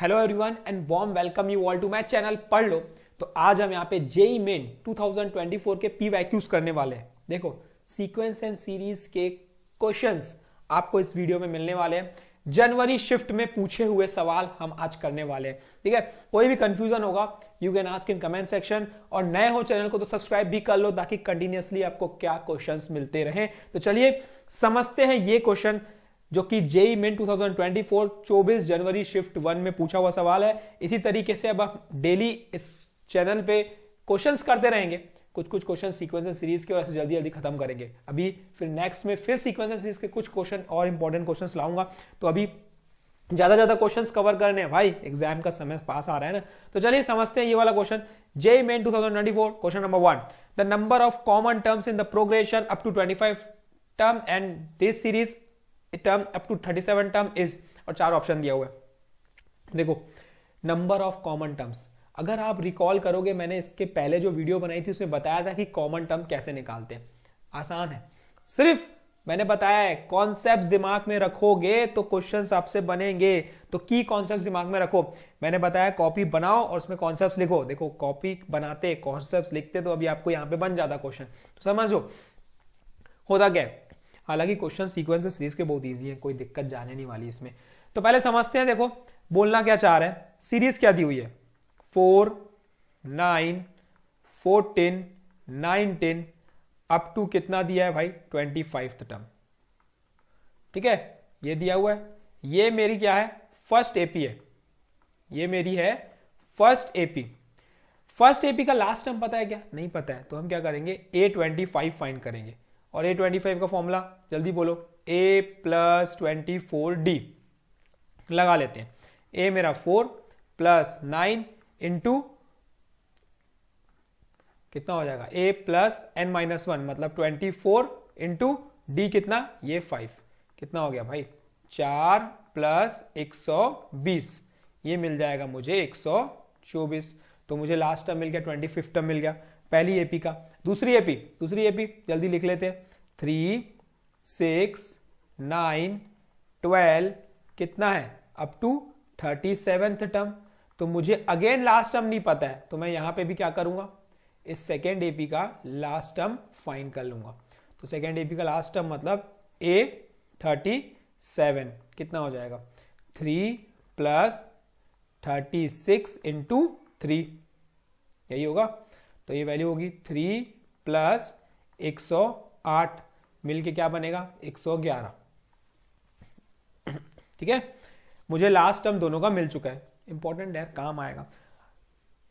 Hello everyone and warm welcome you all to my channel पढ़ लो। तो आज हम यहाँ पे जेई मेन 2024 के पी वैक्यूज करने वाले हैं। देखो सीक्वेंस एंड सीरीज के क्वेश्चंस आपको इस वीडियो में मिलने वाले हैं। जनवरी शिफ्ट में पूछे हुए सवाल हम आज करने वाले हैं। ठीक है, कोई भी कंफ्यूजन होगा you can ask in comment section, और नए हो चैनल को तो सब्सक्राइब भी कर लो ताकि कंटिन्यूअसली आपको क्या क्वेश्चंस मिलते रहें। तो चलिए समझते हैं ये क्वेश्चन जो कि जेई मेन 2024 24 जनवरी शिफ्ट 1 में पूछा हुआ सवाल है। इसी तरीके से अब आप डेली इस चैनल पे क्वेश्चंस करते रहेंगे। कुछ कुछ क्वेश्चन सीक्वेंस एंड सीरीज के, और ऐसे जल्दी जल्दी खत्म करेंगे। अभी फिर नेक्स्ट में फिर सीक्वेंस एंड सीरीज के कुछ क्वेश्चन और इंपॉर्टेंट क्वेश्चंस लाऊंगा। तो अभी ज्यादा क्वेश्चंस कवर करने हैं भाई, एग्जाम का समय पास आ रहा है ना। तो चलिए समझते हैं ये वाला question. JEE Main 2024 question number 1, the number of common terms in the progression up to 25 term and this series term up to 37 term is, और 4 ऑप्शन दिया हुआ है। देखो नंबर ऑफ कॉमन टर्म्स, अगर आप रिकॉल करोगे मैंने इसके पहले जो वीडियो बनाई थी उसमें बताया था कि कॉमन टर्म कैसे निकालते हैं। आसान है, सिर्फ मैंने बताया है कॉन्सेप्ट्स दिमाग में रखोगे तो क्वेश्चंस आपसे बनेंगे। तो की कॉन्सेप्ट्स दिमाग में रखो। मैंने बताया कॉपी बनाओ और उसमें कॉन्सेप्ट्स लिखो। देखो कॉपी बनाते कॉन्सेप्ट्स लिखते तो अभी आपको यहां पे बन जाता क्वेश्चन। तो समझो होता क्या है। हालांकि क्वेश्चन सीक्वेंस सीरीज के बहुत इजी है, कोई दिक्कत जाने नहीं वाली इसमें। तो पहले समझते हैं। देखो बोलना क्या चाह रहे हैं, सीरीज क्या दी हुई है 4 9 14 19 अप टू कितना दिया है भाई 25 टर्म। ठीक है, ये दिया हुआ है। ये मेरी क्या है फर्स्ट एपी है, ये मेरी है फर्स्ट एपी। फर्स्ट एपी का लास्ट टर्म पता है क्या? नहीं पता है। तो हम क्या करेंगे A25 फाइंड करेंगे। और A25 का फॉर्मूला जल्दी बोलो, A + 24D लगा लेते हैं। A मेरा 4 + 9 इंटू कितना हो जाएगा A + n-1 मतलब 24 इंटू D कितना, ये 5 कितना हो गया भाई 4 + 120, ये मिल जाएगा मुझे 124। तो मुझे लास्ट टर्म मिल गया 25 टर्म मिल गया पहली एपी का। दूसरी एपी जल्दी लिख लेते हैं। 3 6 9 12 कितना है अप टू 37th टर्म। तो मुझे अगेन लास्ट टर्म नहीं पता है, तो मैं यहां पे भी क्या करूंगा इस सेकेंड एपी का लास्ट टर्म फाइंड कर लूंगा। तो सेकेंड एपी का लास्ट टर्म मतलब A37 कितना हो जाएगा 3 + 36 इंटू 3, यही होगा। तो ये वैल्यू होगी 3 + 108 मिलके क्या बनेगा 111। ठीक है, मुझे लास्ट टर्म दोनों का मिल चुका है। इंपॉर्टेंट है, काम आएगा।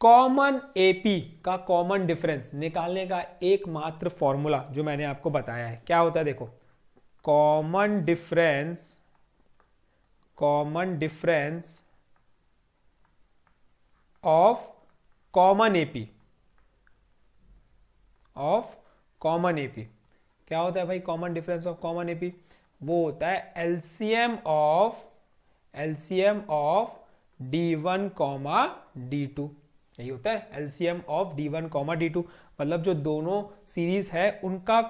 कॉमन एपी का कॉमन डिफरेंस निकालने का एकमात्र फॉर्मूला जो मैंने आपको बताया है क्या होता है। देखो common difference of common AP क्या होता है भाई common difference of common AP? वो होता है एलसीएम ऑफ D1, D2। यही होता है एलसीएम ऑफ D1, D2, मतलब जो दोनों सीरीज है उनका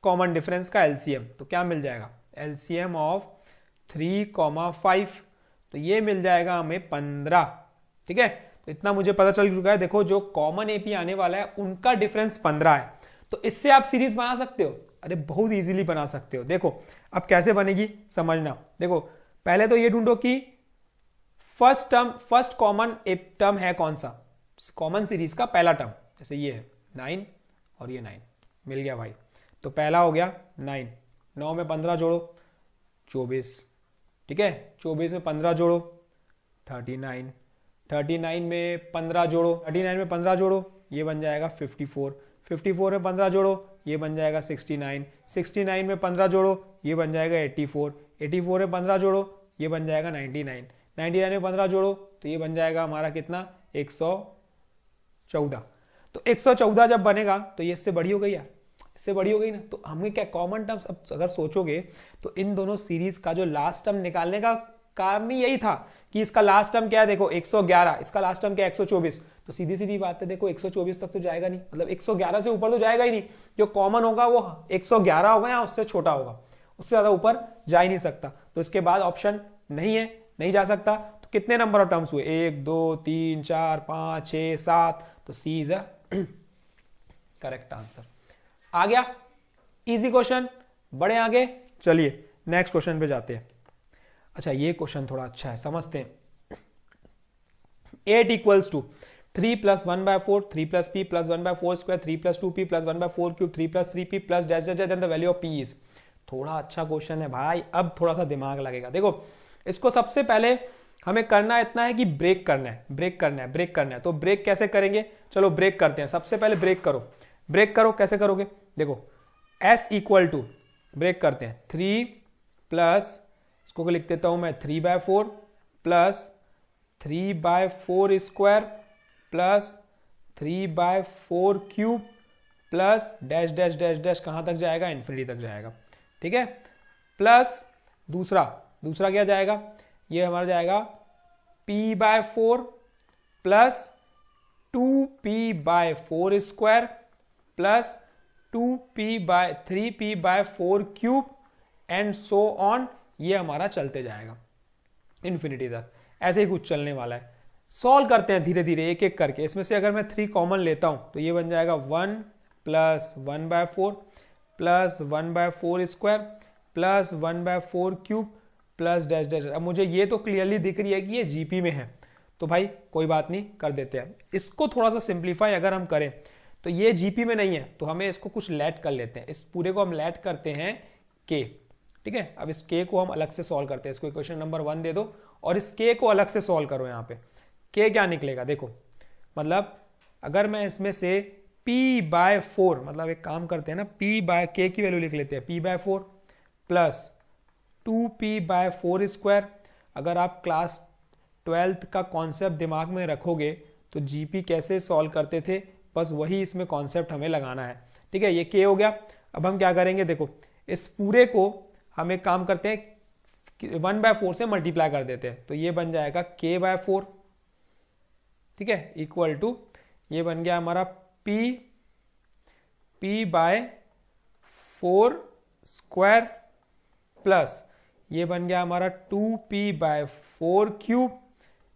कॉमन डिफरेंस का एलसीएम। तो क्या मिल जाएगा एलसीएम ऑफ 3, 5, तो ये मिल जाएगा हमें 15। ठीक है, तो इतना मुझे पता चल चुका है। देखो जो कॉमन एपी आने वाला है उनका डिफरेंस 15 है। तो इससे आप सीरीज बना सकते हो। अरे बहुत इजीली बना सकते हो। देखो अब कैसे बनेगी समझना। देखो पहले तो ये ढूंढो कि फर्स्ट कॉमन टर्म है कौन सा, कॉमन सीरीज का पहला टर्म। जैसे ये है 9 और ये 9 मिल गया भाई। तो पहला हो गया 9, 9 में 15 जोड़ो 24। ठीक है, 24 में 15 जोड़ो 39, 39 में 15 जोड़ो ये बन जाएगा 54, 54 में 15 जोड़ो ये बन जाएगा 69, 69 में 15 जोड़ो ये बन जाएगा 84, 84 में 15 जोड़ो ये बन जाएगा 99, 99 में 15 जोड़ो तो ये बन जाएगा हमारा कितना 114। तो 114 जब बनेगा तो ये इससे बड़ी हो गई यार, इससे बड़ी हो गई ना। तो हमें क्या कॉमन टर्म्स अब अगर सोचोगे तो इन दोनों सीरीज का जो लास्ट टर्म निकालने का कारण ही यही था कि इसका लास्ट टर्म क्या है। देखो 111, इसका लास्ट टर्म क्या है 124। तो सीधी सीधी बात है, देखो 124 तक तो जाएगा नहीं, मतलब 111 से ऊपर तो जाएगा ही नहीं। जो कॉमन होगा वो 111 होगा या उससे छोटा होगा, उससे ज्यादा ऊपर जा ही नहीं सकता। तो इसके बाद ऑप्शन नहीं है, नहीं जा सकता। तो कितने नंबर ऑफ टर्म्स हुए, 1 2 3 4 5 6 7, तो सी इज अ करेक्ट आंसर। आ गया इजी क्वेश्चन, बढ़े आगे, चलिए नेक्स्ट क्वेश्चन पे जाते हैं। अच्छा ये क्वेश्चन थोड़ा अच्छा है, समझते हैं। 8 equals to 3 plus 1/4, 3 plus p plus 1/4 square, 3 plus 2p plus 1/4 cube, 3 plus 3p plus dash dash then the value of p is. थोड़ा अच्छा क्वेश्चन है भाई, अब थोड़ा सा दिमाग लगेगा। देखो इसको सबसे पहले हमें करना इतना है कि ब्रेक करना है, ब्रेक करना है, ब्रेक करना है। तो ब्रेक कैसे करेंगे, चलो ब्रेक करते हैं। सबसे पहले ब्रेक करो, ब्रेक करो, कैसे करोगे, देखो s इक्वल टू, ब्रेक करते हैं, 3 प्लस, इसको लिख देता हूं मैं 3/4 plus 3/4 square plus 3/4 cube plus dash dash dash dash, कहां तक जाएगा, इन्फिनिटी तक जाएगा, ठीक है। प्लस दूसरा क्या जाएगा, ये हमारा जाएगा p/4 plus 2p/4 square plus 3p/4 cube and so on, ये हमारा चलते जाएगा इन्फिनिटी तक। ऐसे ही कुछ चलने वाला है। सॉल्व करते हैं धीरे धीरे एक एक करके। इसमें से अगर मैं 3 कॉमन लेता हूं तो ये बन जाएगा 1 plus 1/4 plus 1/4 square plus 1/4 cube plus dash dash. अब मुझे ये तो क्लियरली दिख रही है कि ये जीपी में है, तो भाई कोई बात नहीं, कर देते हैं। इसको थोड़ा सा सिंप्लीफाई अगर हम करें तो ये जीपी में नहीं है, तो हमें इसको कुछ लेट कर लेते हैं। इस पूरे को हम लेट करते हैं के, ठीक है। अब इस के को हम अलग से सॉल्व करते हैं। इसको इक्वेशन नंबर 1 दे दो और इस के को अलग से सॉल्व करो। यहाँ पे के क्या निकलेगा, देखो मतलब अगर मैं इसमें से p/4, मतलब एक काम करते हैं ना, p/k की वैल्यू लिख लेते हैं, p/4 प्लस 2p/4 स्क्वायर। अगर आप क्लास 12th का कॉन्सेप्ट दिमाग में रखोगे तो जीपी कैसे सॉल्व करते थे, बस वही इसमें कॉन्सेप्ट हमें लगाना है, ठीक है। ये के हो गया। अब हम क्या करेंगे, देखो इस पूरे को हम एक काम करते हैं 1/4 से मल्टीप्लाई कर देते हैं, तो ये बन जाएगा k/4, ठीक है, इक्वल टू, ये बन गया हमारा p/4 स्क्वायर प्लस ये बन गया हमारा 2p/4 क्यूब,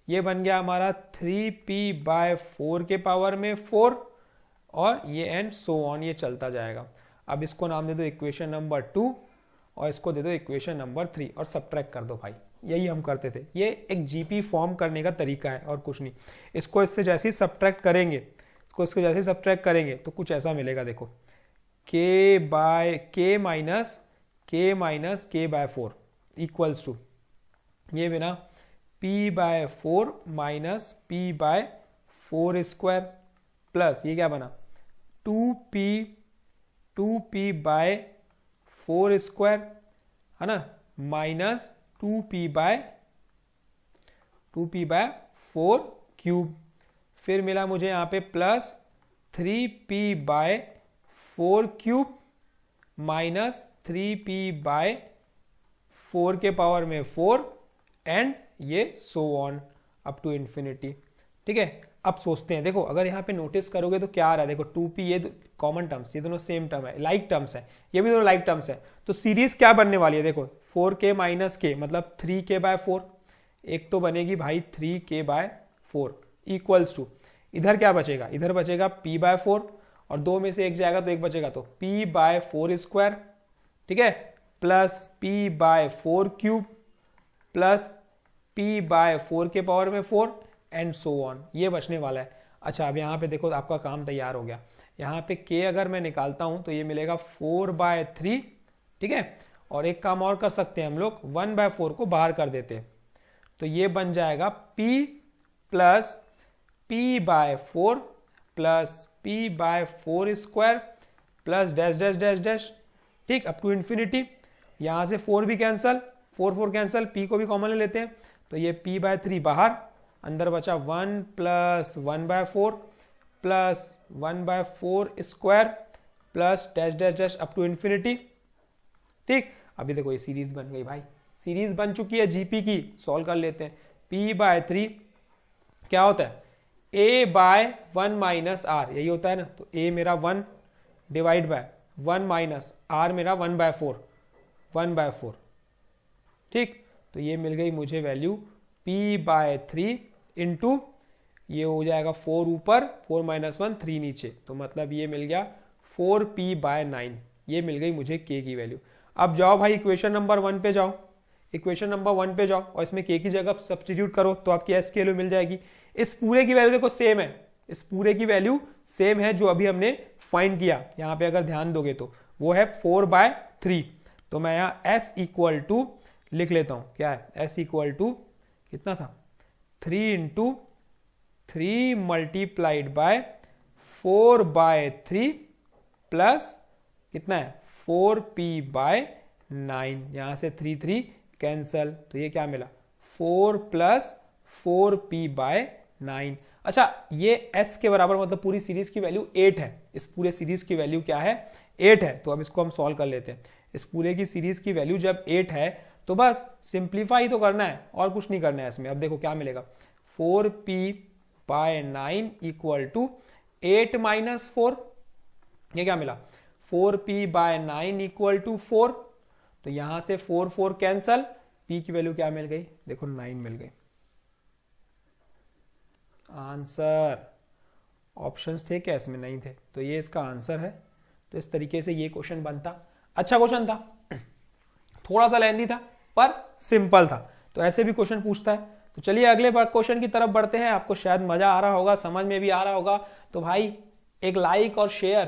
ये बन गया हमारा 3p/4 के पावर में 4, और ये एंड सो ऑन, ये चलता जाएगा। अब इसको नाम दे दो इक्वेशन नंबर 2 और इसको दे दो इक्वेशन नंबर 3 और सब्ट्रैक्ट कर दो भाई। यही हम करते थे, ये एक जीपी फॉर्म करने का तरीका है और कुछ नहीं। इसको इससे जैसे ही सब्ट्रैक्ट करेंगे, इसको जैसे ही सब्ट्रैक्ट करेंगे तो कुछ ऐसा मिलेगा, देखो k minus k/4 equals to, ये बिना p/4 minus p/4 square plus ये क्या बना 2p/4 स्क्वायर, है ना, माइनस 2p/4 क्यूब। फिर मिला मुझे यहाँ पे plus 3p/4 cube minus 3p/4 के पावर में 4 एंड ये so on up to infinity, ठीक है। अब सोचते हैं, देखो अगर यहाँ पे नोटिस करोगे तो क्या आ रहा है, देखो 2p, ये कॉमन टर्म्स, ये दोनों सेम टर्म है, लाइक टर्म्स है, ये भी दोनों लाइक टर्म्स है। तो सीरीज क्या बनने वाली है, देखो 4k माइनस k मतलब 3k/4, एक तो बनेगी भाई 3k/4 इक्वल्स टू, इधर क्या बचेगा, इधर बचेगा p/4 और दो में से एक जाएगा तो एक बचेगा, तो p/4 स्क्वायर, ठीक है, plus p/4 cube plus p/4 के पावर में 4 एंड सो ऑन, ये बचने वाला है। अच्छा अब यहाँ पे देखो आपका काम तैयार हो गया। यहाँ पे k अगर मैं निकालता हूं तो ये मिलेगा 4/3, ठीक है। और एक काम और कर सकते हैं हम लोग, 1/4 को बाहर कर देते हैं, तो ये बन जाएगा p plus p/4 plus p/4 square plus dash dash dash dash, ठीक, अप टू इन्फिनिटी। यहां से 4 भी कैंसल, 4 कैंसल, p को भी कॉमन ले लेते हैं, तो ये p/3 बाहर, अंदर बचा 1 plus 1/4 plus 1/4 square plus dash dash dash up to infinity, ठीक। अभी देखो ये सीरीज बन गई भाई, सीरीज बन चुकी है जीपी की। सॉल्व कर लेते हैं। p/3 क्या होता है, a/1 माइनस r, यही होता है ना, तो a मेरा 1 डिवाइड बाय 1 माइनस r मेरा 1/4, ठीक। तो ये मिल गई मुझे वैल्यू p/3 इंटू ये हो जाएगा 4 ऊपर 4 - 1 3 नीचे, तो मतलब ये मिल गया 4p/9। ये मिल गई मुझे k की वैल्यू। अब जाओ भाई इक्वेशन नंबर 1 पे जाओ, इक्वेशन नंबर 1 पे जाओ और इसमें k की जगह सब्स्टिट्यूट करो तो आपकी s की वैल्यू मिल जाएगी। इस पूरे की वैल्यू देखो सेम है, इस पूरे की वैल्यू सेम है जो अभी हमने फाइंड किया। यहां पे अगर ध्यान दोगे तो वो है 4/3। तो मैं यहां s इक्वल टू लिख लेता हूं, क्या है s इक्वल टू कितना था 3 इंटू 3 मल्टीप्लाइड बाय 4/3 प्लस कितना है 4p/9। यहां से 3 3 कैंसल, तो ये क्या मिला 4 + 4p/9। अच्छा ये s के बराबर मतलब पूरी सीरीज की वैल्यू 8 है। इस पूरे सीरीज की वैल्यू क्या है 8 है। तो अब इसको हम सॉल्व कर लेते हैं। इस पूरे की सीरीज की वैल्यू जब 8 है तो बस सिंप्लीफाई तो करना है और कुछ नहीं करना है इसमें। अब देखो क्या मिलेगा 4p/9 इक्वल टू 8 - 4। ये क्या मिला 4p/9 इक्वल टू 4। तो यहां से 4 4 कैंसल, p की वैल्यू क्या मिल गई देखो 9 मिल गई। आंसर ऑप्शंस थे क्या इसमें, नहीं थे, तो ये इसका आंसर है। तो इस तरीके से ये क्वेश्चन बनता। अच्छा क्वेश्चन था, थोड़ा सा लेंदी था पर सिंपल था। तो ऐसे भी क्वेश्चन पूछता है। तो चलिए अगले क्वेश्चन की तरफ बढ़ते हैं। आपको शायद मजा आ रहा होगा, समझ में भी आ रहा होगा। तो भाई एक लाइक और शेयर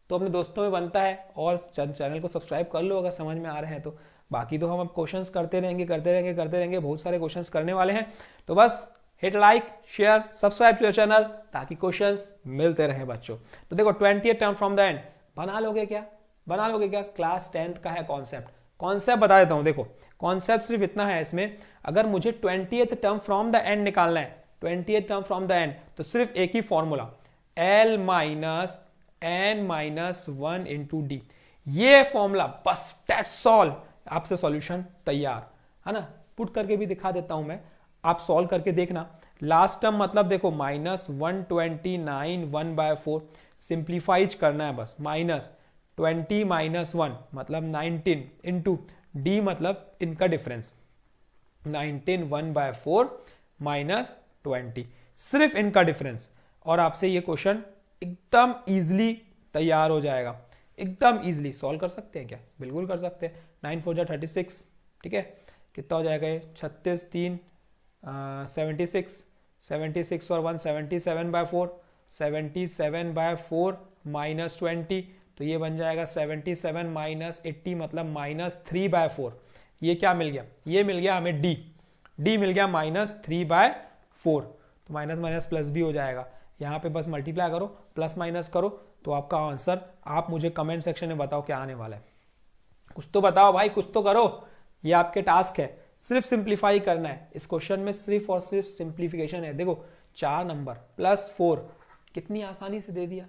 तो अपने दोस्तों में बनता है, और चैनल को सब्सक्राइब कर लो अगर समझ में आ रहे हैं तो। बाकी तो हम अब क्वेश्चंस करते रहेंगे, बहुत सारे क्वेश्चंस करने वाले हैं। तो बस hit like share subscribe to your channel ताकि क्वेश्चंस मिलते रहे बच्चों। तो देखो 20th term from the end बना लोगे क्या, क्लास 10th का है कॉन्सेप्ट बता देता हूं। देखो कॉन्सेप्ट सिर्फ इतना है इसमें, अगर मुझे 20th term from the end निकालना है, 20th term from the end, तो सिर्फ एक ही formula L - n - 1 into D. ये फॉर्मूला बस, दैट्स ऑल। आपसे सॉल्यूशन तैयार है ना। पुट करके भी दिखा देता हूं मैं, आप सॉल्व करके देखना। लास्ट टर्म मतलब देखो -129 1/4 सिंप्लीफाइज करना है बस। -20 - 1 मतलब 19 इंटू डी मतलब इनका डिफरेंस 19 1/4 -20, सिर्फ इनका डिफरेंस। और आपसे ये क्वेश्चन एकदम इजीली तैयार हो जाएगा। एकदम इजीली सॉल्व कर सकते हैं क्या, बिल्कुल कर सकते हैं। 9 4 36, ठीक है, कितना हो जाएगा ये 36 3 76 76 और 1 77/4 77/4 -20, तो ये बन जाएगा 77 - 80 मतलब -3/4। ये क्या मिल गया, ये मिल गया हमें डी मिल गया -3/4। तो माइनस माइनस प्लस भी हो जाएगा। यहाँ पे बस मल्टीप्लाई करो प्लस माइनस करो तो आपका आंसर, आप मुझे कमेंट सेक्शन में बताओ क्या आने वाला है। कुछ तो बताओ भाई, कुछ तो करो। ये आपके टास्क है, सिर्फ सिंप्लीफाई करना है। इस क्वेश्चन में सिर्फ और सिर्फ सिंप्लीफिकेशन है। देखो 4 नंबर +4 कितनी आसानी से दे दिया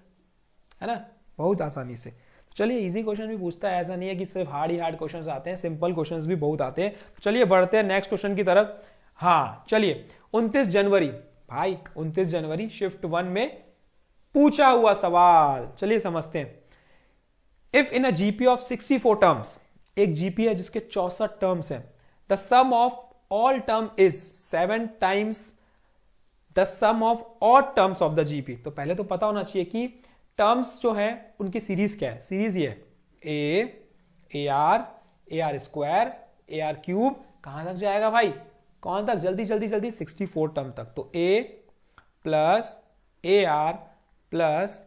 है ना, बहुत आसानी से। चलिए इजी क्वेश्चन भी पूछता है, ऐसा नहीं है कि सिर्फ हार्ड ही हार्ड क्वेश्चंस आते हैं, सिंपल क्वेश्चंस भी बहुत आते हैं। तो चलिए बढ़ते हैं नेक्स्ट क्वेश्चन की तरफ। हाँ चलिए 29 जनवरी भाई, 29 जनवरी शिफ्ट 1 में पूछा हुआ सवाल, चलिए समझते हैं। If in a GP of 64 terms, एक जीपी है जिसके 64 टर्म्स हैं, the sum of all term is 7 times the sum of all terms of the GP. तो पहले तो पता होना चाहिए कि टर्म्स जो है उनकी सीरीज क्या है। सीरीज ये A R square AR cube, कहां तक जाएगा भाई, कौन तक, जल्दी जल्दी जल्दी 64 टर्म तक। तो A plus AR plus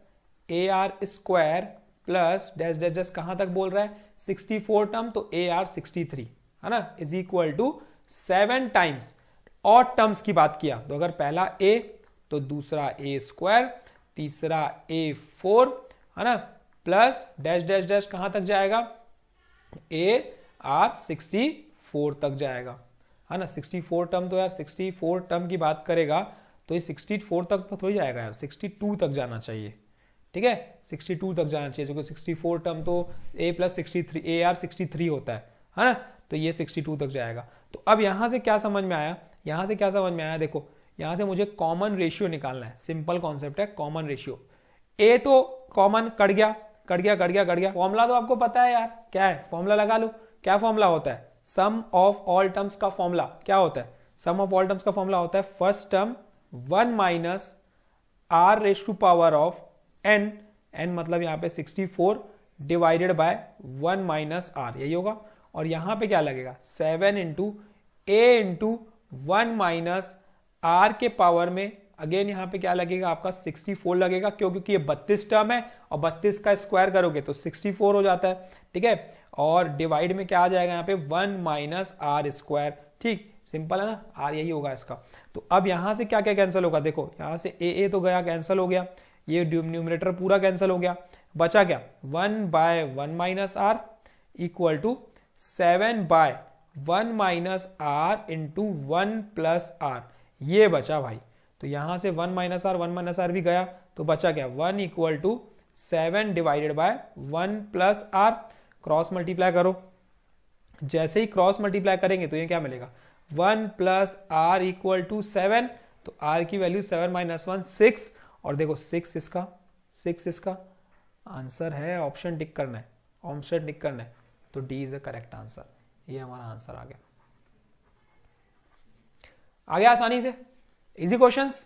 AR square plus dash dash dash कहां तक बोल रहा है 64 टर्म, तो AR 63 है ना, is equal to 7 times odd terms की बात किया तो अगर पहला A तो दूसरा A स्क्वायर, तीसरा A4 है ना, प्लस डैश डैश डैश कहां तक जाएगा AR 64 तक जाएगा है ना। 64 टर्म तो यार 64 टर्म की बात करेगा तो ये 64 तक तो थोड़ी जाएगा यार, 62 तक जाना चाहिए, ठीक है, 62 तक जाना चाहिए क्योंकि 64 टर्म तो A प्लस 63 AR 63 होता है ना, तो ये 62 तक जाएगा। तो अब यहां से क्या समझ में आया, यहां से क्या समझ में आया, देखो यहां से मुझे कॉमन रेशियो निकालना है। सिंपल कॉन्सेप्ट है कॉमन रेशियो। A तो कॉमन कट गया। फॉर्मूला तो आपको पता है यार, क्या है फॉर्मूला लगा लो। क्या फॉर्मूला होता है, सम ऑफ ऑल टर्म्स का फॉर्मूला क्या होता है, सम ऑफ ऑल टर्म्स का फॉर्मूला होता है first term 1 minus R raise to power of n, n मतलब यहाँ पे 64 डिवाइडेड बाय 1 माइनस आर, यही होगा। और यहां पे क्या लगेगा 7 into A into 1 minus R के पावर में अगेन यहां पे क्या लगेगा आपका 64 लगेगा, क्योंकि ये 32 टर्म है और 32 का स्क्वायर करोगे तो 64 हो जाता है, ठीक है। और डिवाइड में क्या आ जाएगा यहाँ पे 1 माइनस आर स्क्वायर, ठीक, सिंपल है ना, आर यही होगा इसका। तो अब यहां से क्या क्या कैंसिल होगा, देखो यहां से ए तो गया, कैंसिल हो गया, ये न्यूमरेटर पूरा कैंसिल हो गया, बचा क्या 1 by 1 minus R equal to 7 by 1 minus R into 1 plus R, ये बचा भाई। तो यहां से 1 माइनस आर भी गया, तो बचा क्या 1 equal to 7 divided by 1 plus R. Cross multiply करो, जैसे ही क्रॉस मल्टीप्लाई करेंगे तो ये क्या मिलेगा 1 प्लस आर इक्वल टू 7, तो आर की वैल्यू 7 माइनस 1 6, और देखो 6 इसका आंसर है, ऑप्शन टिक करना है, ऑप्शन टिक करना है, तो D is a correct answer, ये हमारा आंसर आ गया आसानी से। इजी क्वेश्चंस,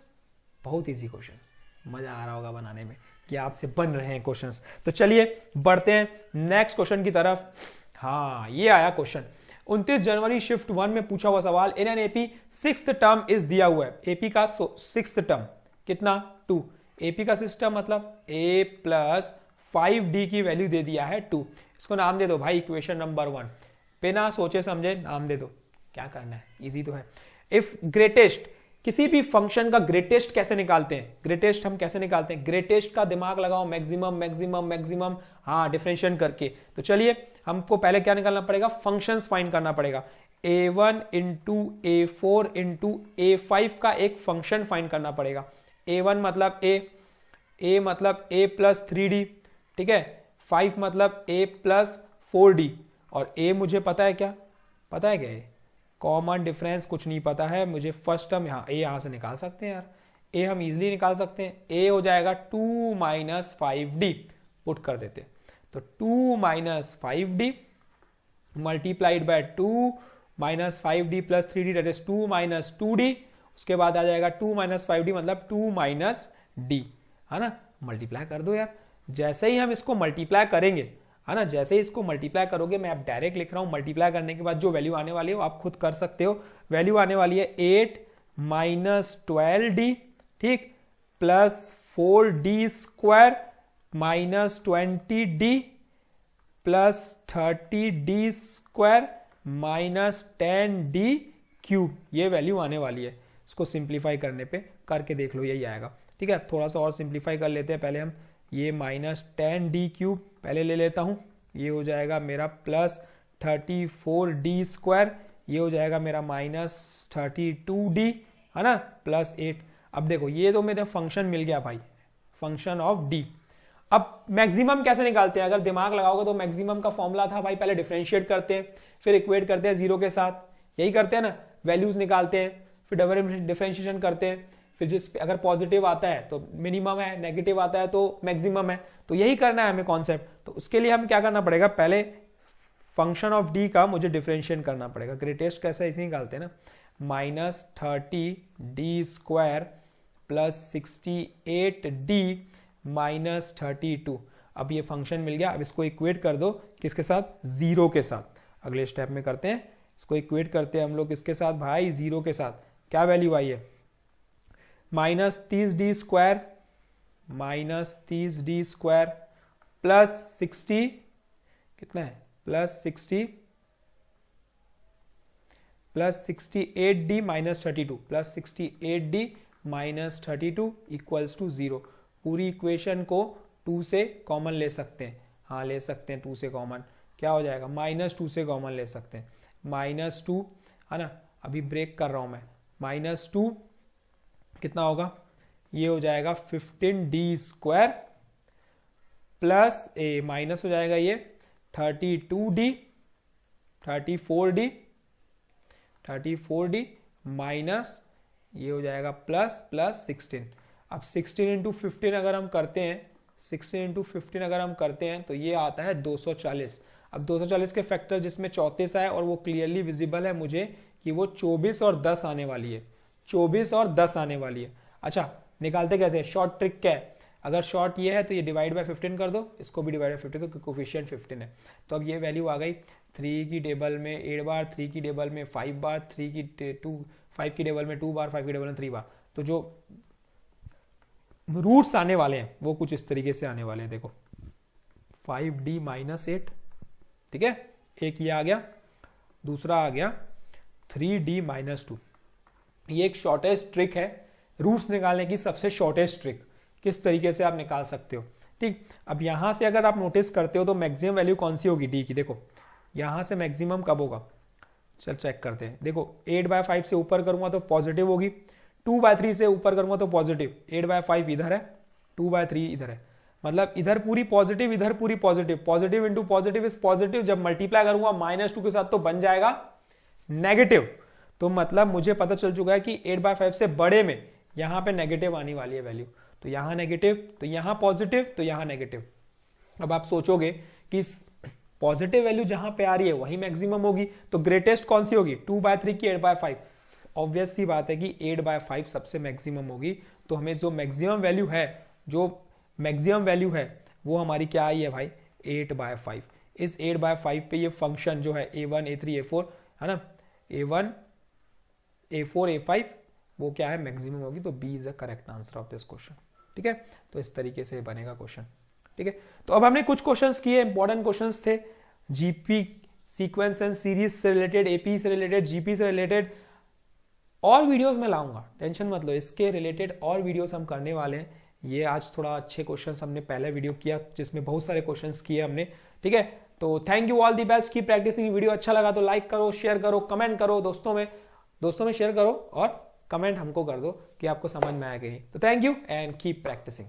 बहुत इजी क्वेश्चंस, मजा आ रहा होगा बनाने में कि आपसे बन रहे हैं क्वेश्चंस। तो चलिए बढ़ते हैं नेक्स्ट क्वेश्चन की तरफ। हाँ, ये आया क्वेश्चन 29 जनवरी शिफ्ट 1 में पूछा हुआ सवाल, in an AP 6th term is दिया हुआ है, एपी का 6th टर्म कितना 2, एपी का सिस्टम मतलब a प्लस 5d की वैल्यू दे दिया है 2, इसको नाम दे दो भाई इक्वेशन नंबर 1, बिना सोचे समझे नाम दे दो, क्या करना है, इजी तो है। इफ ग्रेटेस्ट, किसी भी फंक्शन का ग्रेटेस्ट कैसे निकालते हैं, ग्रेटेस्ट हम कैसे निकालते हैं, ग्रेटेस्ट का दिमाग लगाओ, मैक्सिमम मैक्सिमम मैक्सिमम, हाँ डिफरेंशिएट करके। तो चलिए हमको पहले क्या निकालना पड़ेगा, फंक्शंस फाइंड करना पड़ेगा, a1 into a4 into a5 का एक फंक्शन फाइंड करना पड़ेगा। a1 मतलब a मतलब a प्लस 3d, ठीक है, 5 मतलब a प्लस 4d, और a मुझे पता है क्या, पता है क्या, कॉमन डिफरेंस कुछ नहीं पता है मुझे, फर्स्ट टर्म यहाँ a यहाँ से निकाल सकते हैं यार, a हम इजीली निकाल सकते हैं, a हो जाएगा 2 माइनस 5d, पुट कर देते हैं, तो 2 minus 5d multiplied by 2 minus 5d plus 3d that is 2 minus 2d, उसके बाद आ जाएगा 2 माइनस 5d मतलब 2 माइनस d, है ना, मल्टीप्लाई कर दो यार। जैसे ही हम इसको मल्टीप्लाई करेंगे, है ना, जैसे ही इसको मल्टीप्लाई करोगे, मैं अब डायरेक्ट लिख रहा हूं, मल्टीप्लाई करने के बाद जो वैल्यू आने वाली है वो आप खुद कर सकते हो, वैल्यू आने वाली है 8 माइनस 12d, ठीक, plus 4d square minus 20d plus 30d square minus 10d cube, ये वैल्यू आने वाली है। इसको सिंप्लीफाई करने पे करके देख लो, यही आएगा, ठीक है। थोड़ा सा और सिंप्लीफाई कर लेते हैं, पहले हम ये माइनस 10d क्यूब पहले ले लेता हूं, ये हो जाएगा मेरा प्लस 34d स्क्वायर, ये हो जाएगा मेरा माइनस 32d, है ना, प्लस 8। अब देखो ये तो मेरा फंक्शन मिल गया भाई, फंक्शन ऑफ d। अब मैक्सिमम कैसे निकालते हैं, अगर दिमाग लगाओगे तो मैक्सिमम का फॉर्मूला था भाई, पहले डिफरेंशिएट करते हैं, फिर इक्वेट करते हैं जीरो के साथ, यही करते हैं ना, वैल्यूज निकालते हैं, फिर डबल डिफरेंशिएशन करते हैं, फिर जिस अगर पॉजिटिव आता है तो मिनिमम है, नेगेटिव आता है तो मैक्सिमम है, तो यही करना है हमें कॉन्सेप्ट। तो उसके लिए हमें क्या करना पड़ेगा, पहले फंक्शन ऑफ डी का मुझे डिफरेंशिएट करना पड़ेगा। ग्रेटेस्ट कैसे इसे निकालते हैं ना, minus 30d square plus 68d minus 32। अब ये फंक्शन मिल गया, अब इसको इक्वेट कर दो किसके साथ, जीरो के साथ। अगले स्टेप में करते हैं, इसको इक्वेट करते हैं हम लोग किसके साथ भाई, जीरो के साथ। क्या वैल्यू आई है, minus 30d square minus 30d square plus 60 कितना है, plus 68d minus 32 plus 68d minus 32 equals to 0। पूरी इक्वेशन को 2 से कॉमन ले सकते हैं, हाँ ले सकते हैं 2 से कॉमन, क्या हो जाएगा माइनस 2 से कॉमन ले सकते हैं, माइनस 2, है ना, अभी ब्रेक कर रहा हूं मैं, माइनस 2 कितना होगा, ये हो जाएगा 15d स्क्वायर प्लस ए माइनस हो जाएगा ये 32d 34d माइनस ये हो जाएगा प्लस 16। अब 16 इंटू 15 अगर हम करते हैं, 16 इंटू 15 अगर हम करते हैं तो ये आता है 240। अब 240 के फैक्टर जिसमें 34 आए और वो क्लियरली विजिबल है मुझे कि वो 24 और 10 आने वाली है, 24 और 10 आने वाली है। अच्छा निकालते कैसे, शॉर्ट ट्रिक क्या है, अगर शॉर्ट ये है तो ये डिवाइड बाय 15 कर दो, इसको भी डिवाइड बाय 15 क्योंकि कोफिशिएंट 15 है। तो अब ये वैल्यू आ गई 3 की टेबल में 8 बार, 3 की टेबल में 5 बार, 5 की टेबल में 2 बार, 5 की टेबल में 3 बार। तो जो रूट्स आने वाले हैं वो कुछ इस तरीके से आने वाले हैं, देखो 5d - 8, ठीक है, एक ये आ गया, दूसरा आ गया 3d - 2। ये एक शॉर्टेस्ट ट्रिक है रूट्स निकालने की, सबसे शॉर्टेस्ट ट्रिक, किस तरीके से आप निकाल सकते हो। ठीक, अब यहां से अगर आप नोटिस करते हो तो मैक्सिमम वैल्यू कौन सी होगी डी की, देखो यहां से मैक्सिमम कब होगा, चल चेक करते हैं। देखो 8/5 से ऊपर करूंगा तो पॉजिटिव होगी, 2/3 से ऊपर करूंगा तो पॉजिटिव, 8/5 इधर है, 2/3 इधर है, मतलब इधर पूरी पॉजिटिव, इधर पूरी positive, positive into positive is positive. जब मल्टीप्लाई करूंगा -2 के साथ तो बन जाएगा नेगेटिव। तो मतलब मुझे पता चल चुका है कि 8/5 से बड़े में यहां पे नेगेटिव आने वाली है वैल्यू, तो यहां नेगेटिव, तो यहां पॉजिटिव, तो यहां नेगेटिव। अब आप सोचोगे कि पॉजिटिव वैल्यू जहां पे आ रही है वही मैक्सिमम होगी, तो ग्रेटेस्ट कौन सी होगी, 2/3 की 8/5। ऑब्वियस सी बात है कि 8/5 सबसे मैक्सिमम होगी। तो हमें जो मैक्सिमम वैल्यू है, जो मैक्सिमम वैल्यू है वो हमारी क्या आई है भाई, 8/5। इस 8/5 पे ये फंक्शन जो है A1 A3 A4 है ना, A1 A4 A5 वो क्या है, मैक्सिमम होगी। तो B is a correct answer of this question. ठीक है, तो इस तरीके से बनेगा क्वेश्चन। ठीक है, तो अब हमने कुछ क्वेश्चंस किए, इंपॉर्टेंट क्वेश्चंस थे, जीपी सीक्वेंस एंड सीरीज से रिलेटेड, एपी से रिलेटेड, जीपी से रिलेटेड। और वीडियोस में लाऊंगा, टेंशन मत लो, इसके रिलेटेड और वीडियोस हम करने वाले हैं। ये आज थोड़ा अच्छे क्वेश्चंस हमने पहले वीडियो किया जिसमें बहुत सारे क्वेश्चंस किए हमने। ठीक है, तो thank you, all the best, की प्रैक्टिसिंग। वीडियो अच्छा लगा तो लाइक करो, शेयर करो, कमेंट करो, दोस्तों में शेयर करो और कमेंट हमको कर दो कि आपको समझ में आया कि नहीं। तो thank you and keep practising.